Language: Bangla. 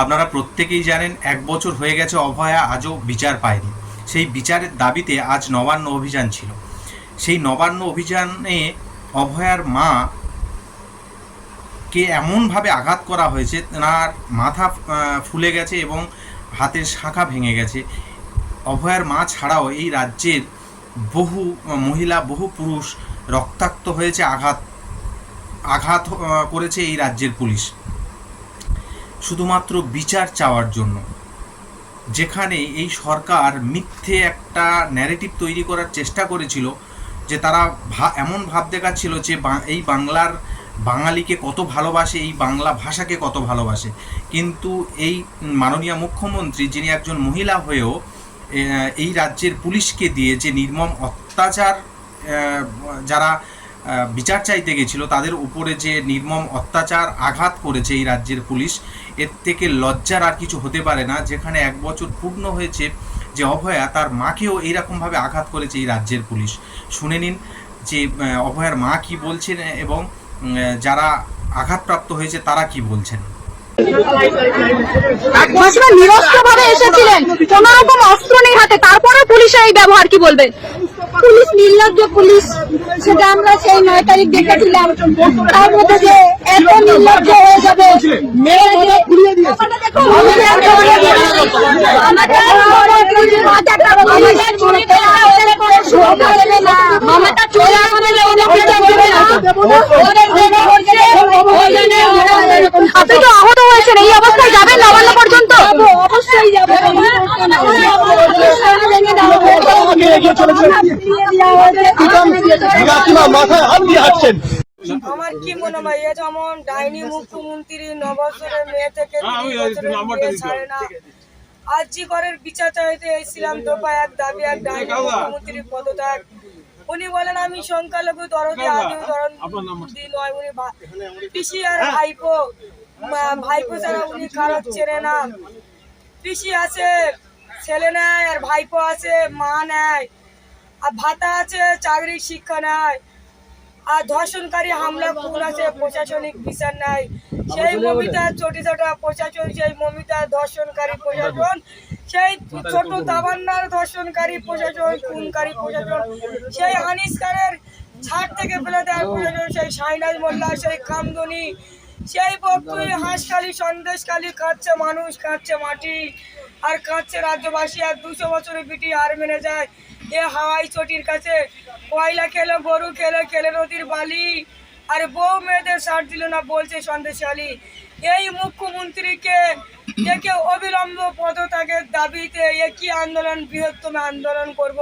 আপনারা প্রত্যেকেই জানেন 1 বছর হয়ে গেছে অভয়া আজও বিচার পায়নি। সেই বিচারের দাবিতে আজ নবান্ন অভিযান ছিল। সেই নবান্ন অভিযানে অভয়ার মা কে এমনভাবে আঘাত করা হয়েছে, তার মাথা ফুলে গেছে এবং হাতের শাখা ভেঙে গেছে। অভয়ার মা ছাড়াও এই রাজ্যের বহু মহিলা, বহু পুরুষ রক্তাক্ত হয়েছে, আঘাত করেছে এই রাজ্যের পুলিশ শুধুমাত্র বিচার চাওয়ার জন্য। যেখানে এই সরকার মিথ্যে একটা ন্যারেটিভ তৈরি করার চেষ্টা করেছিল যে তারা এমন ভাব দেখাচ্ছিল যে এই বাঙালিকে কত ভালোবাসে, এই বাংলা ভাষাকে কত ভালোবাসে। কিন্তু এই মাননীয় মুখ্যমন্ত্রী, যিনি একজন মহিলা হয়েও এই রাজ্যের পুলিশকে দিয়ে যে নির্মম অত্যাচার, যারা বিচার চাইতে গেছিল তাদের উপরে যে নির্মম অত্যাচার আঘাত করেছে এই রাজ্যের পুলিশ, এর থেকে লজ্জার আর কিছু হতে পারে না। যেখানে 1 বছর পূর্ণ হয়েছে যে অভয়া তার মাকেও এইরকমভাবে আঘাত করেছে এই রাজ্যের পুলিশ। শুনে নিন যে অভয়ার মা কি বলছেন এবং যারা আঘাতপ্রাপ্ত হয়েছে তারা কি বলছেন। নিরস্ত্রভাবে এসেছিলেন, কোন রকম অস্ত্র নেই হাতে, তারপরে পুলিশের এই ব্যবহার কি বলবেন? পুলিশ নির্লজ্জ পুলিশ, সেটা আমরা সেই 9 তারিখ দেখেছিলাম। তার মধ্যে যে এত নির্লজ্জ হয়ে যাবে, আপনি তো আহত হয়েছেন, এই অবস্থায় যাবেন নবান্ন পর্যন্ত? অবশ্যই যাবে। আমার কি মনে হয়, এ যেমন ডাইনি মুখ্যমন্ত্রী নববছরের মেয়ে থেকে ছাড়ে না। আরজি করের বিচার চাইতে এসেছিলাম, দফা 1 দাবি 1 ডাইনি মুখ্যমন্ত্রীর পদত্যাগ। উনি বলেন আমি সংখ্যালঘু দরদি, আদিও দরদি নয়, উনি পিসি আর ভাইপো ছাড়া উনি কারো চেনে না। পিসি আছে, ছেলে নেয়, আর ভাইপো আছে, মা নেয়, আর ভাতা আছে, চাকরি শিক্ষা নেয়, আর ধর্ষণকারী হামলা খুন আছে, প্রশাসনিক বিচার নাই। সেই মমিতা চটিচাটা প্রশাসন, সেই মমিতা ধর্ষণকারী প্রশাসন, সেই ছোট তাবান্নার ধর্ষণকারী প্রশাসন, খুনকারী প্রশাসন, সেই আনিসকারের ছাদ থেকে ফেলে দেওয়ার প্রশাসন, সেই শাহনাজ মোল্লা, সেই কামদুনি, সেই বক্তুই হাঁসখালি সন্দেশখালি কাঁদছে মানুষ, কাঁদছে মাটি, আর কাঁদছে রাজ্যবাসী। আর 200 বছরের বিটি হার মেনে যায় এ হাওয়াই চটির কাছে। কয়লা খেলো, গরু খেলে নদীর বালি, আর বউ মেয়েদের সার দিল না বলছে সন্দেশখালী। এই মুখ্যমন্ত্রীকে একে অবিলম্ব পদত্যাগের দাবিতে একই আন্দোলন, বৃহত্তম আন্দোলন করব।